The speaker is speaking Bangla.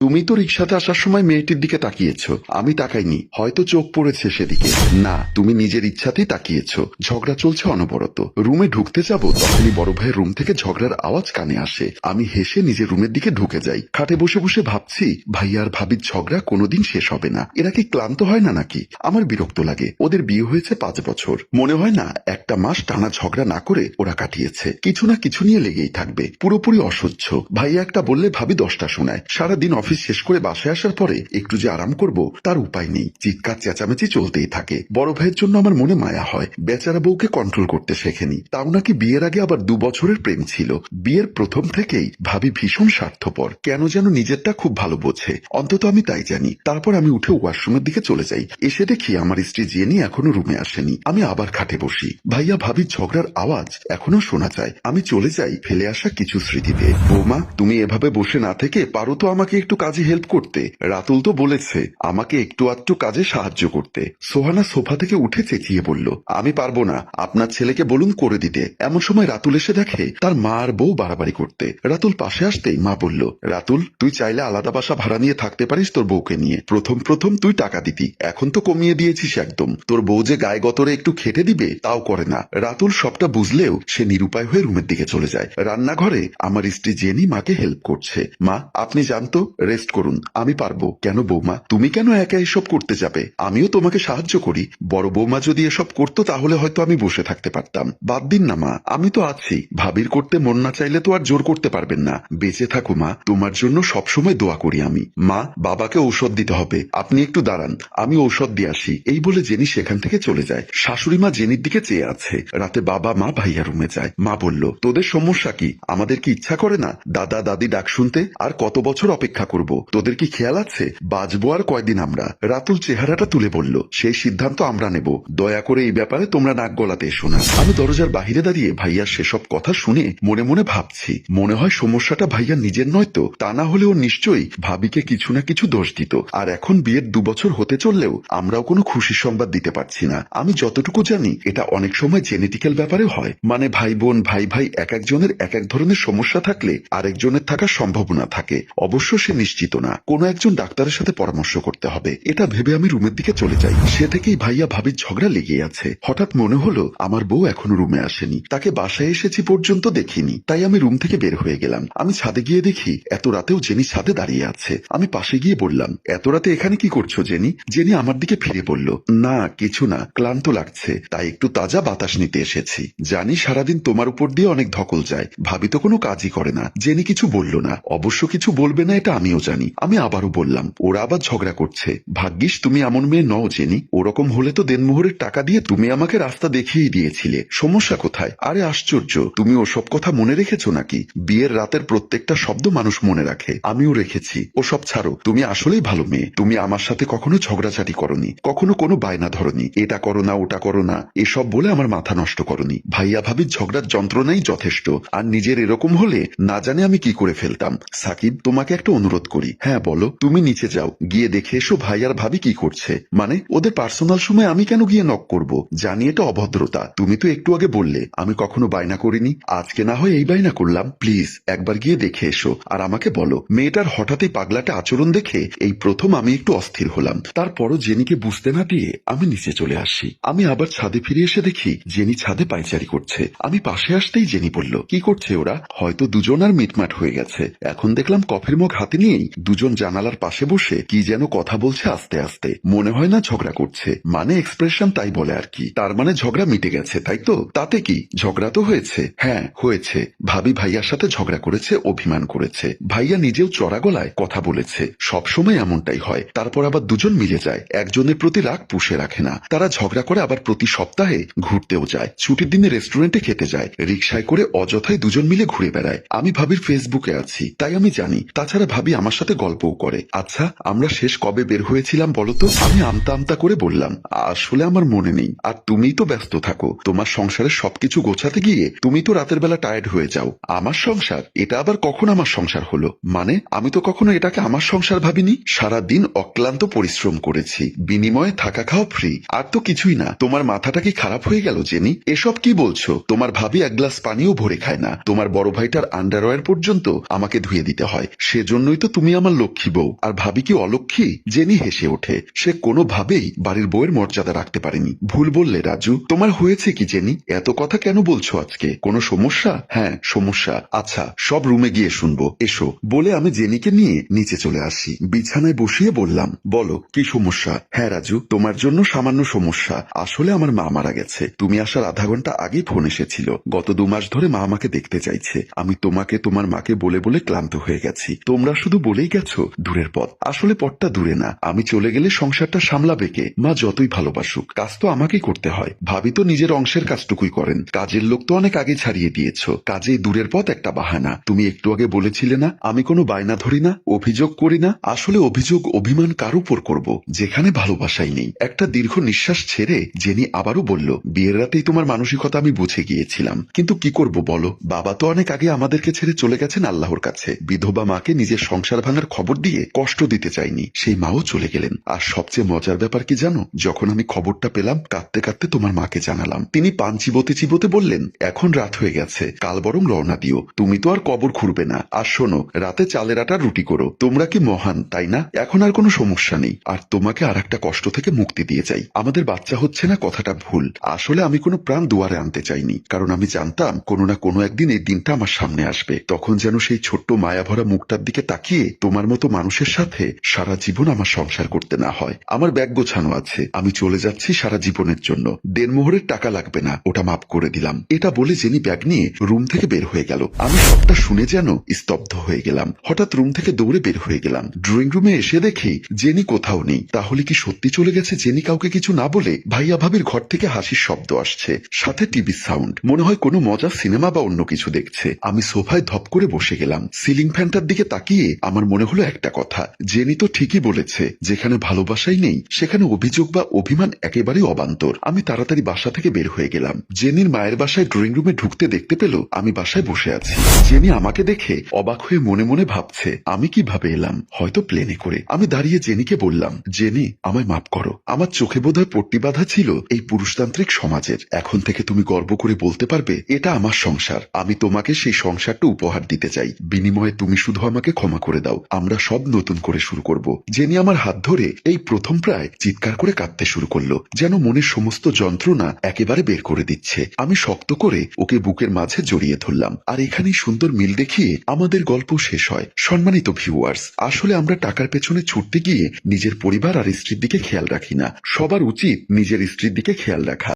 তুমি তো রিক্সাতে আসার সময় মেয়েটির দিকে তাকিয়েছ, আমি তাকাইনি, হয়তো চোখ পড়েছে সেদিকে। না, তুমি নিজের ইচ্ছাতেই তাকিয়েছ। ঝগড়া চলছে অনবরত। রুমে ঢুকতে যাব, তখনই বড় ভাইয়ের রুম থেকে ঝগড়ার আওয়াজ কানে আসে। আমি হেসে নিজের রুমের দিকে ঢুকে যাই। খাটে বসে বসে ভাবছি, ভাইয়া আর ভাবির ঝগড়া কোনোদিন শেষ হবে না। এরা কি ক্লান্ত হয় না নাকি? আমার বিরক্ত লাগে। ওদের বিয়ে হয়েছে 5 বছর, মনে হয় না একটা মাস টানা ঝগড়া না করে ওরা কাটিয়েছে। কিছু না কিছু নিয়ে লেগেই থাকবে, পুরোপুরি অসহ্য। ভাইয়া একটা বললে ভাবি 10টা শোনায়। সারাদিন অফিস শেষ করে বাসায় আসার পরে একটু যে আরাম করব তার উপায় নেই। চিৎকার চেঁচামেচি চলতেই থাকে। বড় ভাইয়ের জন্য আমার মনে মায়া হয়। বেচারা বউকে কন্ট্রোল করতে শেখেনি। তাও নাকি বিয়ের আগে আবার 2 বছরের প্রেম ছিল। বিয়ের প্রথম থেকেই ভাবি ভীষণ স্বার্থপর, কেন যেন নিজেরটা খুব ভালো বোঝে, অন্তত আমি তাই জানি। তারপর আমি উঠে ওয়াশরুমের দিকে চলে যাই। এসে দেখি আমার স্ত্রী জেনি এখনো রুমে আসেনি। আমি আবার খাটে বসি। ভাইয়া ভাবির ঝগড়ার আওয়াজ এখনো শোনা যায়। আমি চলে যাই ফেলে আসা কিছু স্মৃতিতে। বৌমা, তুমি এভাবে বসে না থেকে পারো তো আমাকে একটু কাজে হেল্প করতে। রাতুল তো বলেছে আমাকে একটু আধটু কাজে সাহায্য করতে। সোহানা সোফা থেকে উঠে চেঁচিয়ে বলল, আমি পারবো না, আপনার ছেলেকে বলুন করে দিতে। এমন সময় রাতুল এসে দেখে তার মা আর বউ বাড়াবাড়ি করতে। রাতুল পাশে আসতেই মা বলল, রাতুল, তুই চাইলে আলাদা বাসা ভাড়া নিয়ে থাকতে পারিস তোর বউকে নিয়ে। প্রথম প্রথম তুই টাকা দিতি, এখন তো কমিয়ে দিয়েছিস একদম। তোর বউ যে গায়ে গতরে একটু খেটে দিবে তাও করে না। রাতুল সবটা বুঝলেও সে নিরুপায় হয়ে রুমের দিকে চলে যায়। রান্নাঘরে আমার স্ত্রী জেনি মাকে হেল্প করছে। মা, আপনি জানতো, রেস্ট করুন, আমি পারবো। কেন বৌমা, তুমি কেন একা এসব করতে যাবে? আমিও তোমাকে সাহায্য করি। বড় বৌমা যদি এসব করতো তাহলে হয়তো আমি বসে থাকতে পারতাম। বাদ দিন না মা, আমি তো আছি। ভাবির করতে মন না চাইলে তো আর জোর করতে পারবেন না। বেঁচে থাকো মা, তোমার জন্য সবসময় দোয়া করি আমি। মা, বাবাকে ঔষধ দিতে হবে, আপনি একটু দাঁড়ান, আমি ঔষধ দিয়ে আসি। এই বলে জেনি সেখান থেকে চলে যায়। শাশুড়ি মা জেনির দিকে চেয়ে আছে। রাতে বাবা মা ভাইয়া রুমে যায়। মা বলল, তোদের সমস্যা কি? আমাদের কি ইচ্ছা করে না দাদা দাদি ডাক শুনতে? আর কত বছর অপেক্ষা করব? তোদের কি খেয়াল আছে বাঁচবো আর কয়দিন আমরা? রাতুল চেহারাটা তুলে বলল, সেই সিদ্ধান্ত আমরা নেব। দয়া করে এই ব্যাপারে তোমরা নাক গলাতে এসো না। আমি দরজার বাহিরে দাঁড়িয়ে ভাইয়ার সেসব কথা শুনে মনে মনে ভাবছি, মনে হয় সমস্যাটা ভাইয়া নিজের নয় তো। তা না হলেও নিশ্চয়ই ভাবিকে কিছু না কিছু দোষ দিত। আর এখন বিয়ের 2 বছর হতে চললেও আমরাও কোনো খুশির সংবাদ দিতে পারছি না। আমি যতটুকু জানি এটা অনেক সময় জেনেটিক্যাল ব্যাপারে হয়। মানে ভাই বোন ভাই ভাই এক একজনের এক এক ধরনের সমস্যা থাকলে আরেকজনের থাকার সম্ভাবনা থাকে। অবশ্য সে নিশ্চিত না, কোনো একজন ডাক্তারের সাথে পরামর্শ করতে হবে। এটা ভেবে আমি রুমের দিকে চলে যাই। সে থেকেই ভাইয়া ভাবির ঝগড়া লেগে আছে। হঠাৎ মনে হলো আমার বউ এখনো রুমে আসেনি, তাকে বাসায় এসেছি পর্যন্ত দেখিনি। তাই আমি রুম থেকে বের হয়ে গেলাম। আমি ছাদে গিয়ে দেখি এত রাতেও জেনি ছাদে দাঁড়িয়ে আছে। আমি পাশে গিয়ে বললাম, এত রাতে এখানে কি করছো জেনি? জেনি আমার দিকে ফিরে বলল, না কিছু না, ক্লান্ত লাগছে তাই একটু তাজা বাতাস নিতে এসেছি। জানি সারাদিন তোমার উপর দিয়ে অনেক ধকল যায়, ভাবি তো কোনো কাজই করে না। জেনি কিছু বলল না। অবশ্য কিছু বলবে না এটা আমিও জানি। আমি আবারও বললাম, ওরা আবার ঝগড়া করছে। ভাগ্যিস তুমি এমন মেয়ে নও জেনি, ওরকম হলে তো দেনমোহরের টাকা দিয়ে তুমি আমাকে রাস্তা দেখিয়ে দিয়েছিলে। সমস্যা কোথায়? আরে আশ্চর্য, তুমি ওসব কথা মনে রেখেছো নাকি? বিয়ের রাতের প্রত্যেকটা শব্দ মানুষ মনে রাখে, আমিও রেখেছি। ওসব ছাড়ো, তুমি আসলেই ভালো মেয়ে। তুমি আমার সাথে কখনো ঝগড়াঝাটি করনি, কখনো কোনো বায়না ধরনি, এটা করো না ওটা করো না এসব বলে আমার মাথা নষ্ট করনি। ভাইয়া ভাবির ঝগড়ার যন্ত্রণাই যথেষ্ট। আর নিজের এরকম হলে না জানে আমি কি করে ফেলতাম। সাকিব, তোমাকে একটা অনুরোধ করি। হ্যাঁ বলো। তুমি নিচে যাও, গিয়ে দেখে এসো ভাই আর ভাবি কি করছে। মানে ওদের পার্সোনাল সময় আমি কেন গিয়ে নক করব? জানি এটা অভদ্রতা। তুমি তো একটু আগে বললে আমি কখনো বায়না করিনি, আজকে না হয় এই বায়না করলাম। প্লিজ একবার গিয়ে দেখে এসো আর আমাকে বলো। মেয়েটার হঠাৎই পাগলাটে আচরণ দেখে এই প্রথম আমি একটু অস্থির হলাম। তারপরও জেনিকে বুঝতে না দিয়ে আমি নিচে চলে আসি। আমি আবার ছাদে ফিরে এসে দেখি জেনি ছাদে পায়চারি করছে। আমি পাশে আসতেই জেনি বলল, কি করছে ওরা? হয়তো দুজন আর মিটমাট হয়ে গেছে। এখন দেখলাম কফির মগ হাতে নিয়েই দুজন জানালার পাশে বসে কি যেন কথা বলছে আস্তে আস্তে। মনে হয় না ঝগড়া করছে, মানে এক্সপ্রেশন তাই বলে আর কি। তার মানে ঝগড়া মিটে গেছে তাই তো? তাতে কি, ঝগড়া তো হয়েছে। হ্যাঁ হয়েছে। ভাবি ভাইয়ার সাথে ঝগড়া করেছে, অভিমান করেছে। ভাইয়া নিজেও চড়া গলায় কথা বলেছে। সবসময় এমনটাই হয়। তারপর আবার দুজন মিলে যায়, একজনের প্রতি রাগ পুষে রাখে না। তারা ঝগড়া করে আবার প্রতি সপ্তাহে ঘুরতেও যায়, ছুটির দিনে রেস্টুরেন্টে খেতে যায়, রিকশায় করে অযথায় দুজন মিলে ঘুরে বেড়ায়। আমি ভাবির ফেসবুকে আছি তাই আমি জানি। তাছাড়া ভাবি আমার সাথে গল্পও করে। আচ্ছা, আমরা শেষ কবে বের হয়েছিলাম বলতো? আমি আমতা আমতা করে বললাম, আসলে আমার মনে নেই। আর তুমিই তো ব্যস্ত থাকো, তোমার সংসারের সবকিছু গোছাতে গিয়ে তুমি তো রাতের বেলা টায়ার্ড হয়ে যাও। আমার সংসার? এটা আবার কখন আমার সংসার হলো? মানে আমি তো কখনো এটাকে আমার সংসার ভাবিনি। সারা দিন অক্লান্ত পরিশ্রম করেছি, বিনিময়ে থাকা খাওয়া ফ্রি। আর তো কিছুই না। তোমার মাথাটা কি খারাপ হয়ে গেল জেনি? এসব কি বলছো? তোমার ভাবি এক গ্লাস পানিও ভরে খায় না। তোমার বড় ভাইটার আন্ডারওয়্যার পর্যন্ত আমাকে ধুয়ে দিতে হয়। সেজন্যই তো তুমি আমার লক্ষ্মী বউ, আর ভাবি কি অলক্ষ্মী? জেনি হেসে ওঠে। সে কোনোভাবেই বাড়ির বউয়ের মর্যাদা রাখতে পারেনি। ভুল বললে রাজু। তোমার হয়েছে কি জেনি? এত কথা কেন বলছো আজকে? কোনো সমস্যা? হ্যাঁ সমস্যা। আচ্ছা সব রুমে গিয়ে শুনবো, এসো। বলে আমি জেনিকে নিয়ে নিচে চলে আসি। বিছানায় বসিয়ে বললাম, বলো কি সমস্যা? হ্যাঁ রাজু, তোমার জন্য সামান্য সমস্যা। আসলে আমার মা মারা গেছে। তুমি আসার আধা ঘন্টা আগেই ফোন এসেছিল। গত 2 মাস ধরে মা আমাকে দেখতে চাইছে। আমি তোমাকে তোমার মাকে বলে বলে ক্লান্ত হয়ে গেছি। তোমরা শুধু বলেই গেছো দূরের পথ। আসলে পথটা দূরে না। আমি চলে গেলে সংসারটা সামলাবে কে? মা যতই ভালোবাসুক, কাজ তো আমাকেই করতে হয়। ভাবি তো নিজের অংশের কাজটুকুই করেন। কাজের লোক তো অনেক আগে ছাড়িয়ে দিয়েছো। কাজেই দূরের পথ একটা বাহানা। তুমি একটু আগে বলেছিলে না আমি কোনো বায়না ধরি না, অভিযোগ করি না। আসলে অভিযোগ অভিমান কার উপর করব যেখানে ভালোবাসাই নেই? একটা দীর্ঘ নিঃশ্বাস ছেড়ে জেনি আবারও বলল, বিয়ের রাতেই তোমার মানসিকতা আমি বুঝে গিয়েছিলাম। কিন্তু কি করব বলো, বাবা তো অনেক আগে আমাদেরকে ছেড়ে চলে গেছেন আল্লাহর কাছে। বিধবা মাকে নিজের সংসার ভাঙার খবর দিয়ে কষ্ট দিতে চাইনি, সেই মাও চলে গেলেন। আর সবচেয়ে মজার ব্যাপার কি জানো? যখন আমি খবরটা পেলাম কাঁদতে কাঁদতে তোমার মাকে জানালাম। তিনি পান চিবোতে চিবোতে বললেন, এখন রাত হয়ে গেছে, কাল বরং রওনা দিও। তুমি তো আর কবর খুঁড়বে না। আর শোনো, রাতে চালের আটা রুটি করো। তোমরা কি মহান তাই না? এখন আর কোনো সমস্যা নেই। আর তোমাকে আর একটা কষ্ট থেকে মুক্তি দিয়ে যাই। আমাদের বাচ্চা হচ্ছে না কথাটা ভুল। আসলে আমি কোনো প্রাণ দুয়ারে আনতে চাইনি, কারণ আমি জানতাম কোনো না কোনো একদিন এই দিনটা আমার সামনে আসবে। তখন যেন সেই ছোট্ট মায়াভরা মুখটার দিকে তাকিয়ে তোমার মতো মানুষের সাথে সারা জীবন আমার সংসার করতে না হয়। আমার ব্যাগ গোছানো আছে, আমি চলে যাচ্ছি সারা জীবনের জন্য। দেড়মোহরের টাকা লাগবে না, ওটা মাফ করে দিলাম। এটা বলে জেনি ব্যাগ নিয়ে রুম থেকে বের হয়ে গেল। আমি সবটা শুনে যেন স্তব্ধ হয়ে গেলাম। হঠাৎ রুম থেকে দৌড়ে বের হয়ে গেলাম। ড্রয়িং রুমে এসে দেখি জেনি কোথাও নেই। তাহলে কি সত্যি চলে গেছে জেনি কাউকে কিছু না বলে? ভাইয়া ভাবির ঘর থেকে হাসির শব্দ আসছে, সাথে টিভি সাউন্ড। মনে হয় কোনো মজার সিনেমা বা অন্য কিছু দেখছে। আমি সোফায় ধপ করে বসে গেলাম। সিলিং ফ্যানটার দিকে তাকিয়ে আমার মনে হলো একটা কথা, জেনি তো ঠিকই বলেছে, যেখানে ভালোবাসাই নেই সেখানে অভিযোগ বা অভিমান একেবারেই অবান্তর। আমি তাড়াতাড়ি বাসা থেকে বের হয়ে গেলাম। জেনির মায়ের বাসায় ড্রয়িং রুমে ঢুকতে দেখতে পেল আমি বাসায় বসে আছি। জেনি আমাকে দেখে অবাক হয়ে মনে মনে ভাবছে আমি কিভাবে এলাম, হয়তো প্লেনে করে। আমি দাঁড়িয়ে জেনিকে বললাম, জেনি আমায় মাফ করো। আমার চোখে বোধহয় পট্টি বাঁধা ছিল এই পুরুষতান্ত্রিক সমাজের। এখন থেকে তুমি গর্ব করে বলতে পারবে এটা আমার সংসার। আমি তোমাকে সেই সংসারটা উপহার দিতে চাই। বিনিময়ে তুমি শুধু আমাকে ক্ষমা করে দাও। আমরা সব নতুন করে শুরু করব। জেনি আমার হাত ধরে এই প্রথম প্রায় চিৎকার করে কাঁদতে শুরু করলো, যেন মনের সমস্ত যন্ত্রণা একেবারে বের করে দিচ্ছে। আমি শক্ত করে ওকে বুকের মাঝে জড়িয়ে ধরলাম। আর এখানেই সুন্দর মিল দেখিয়ে আমাদের গল্প শেষ হয়। সম্মানিত ভিউয়ার্স, আসলে আমরা টাকার পেছনে ছুটতে গিয়ে নিজের পরিবার আর স্ত্রীর দিকে খেয়াল রাখি না। সবার উচিত নিজের স্ত্রীর দিকে খেয়াল রাখা।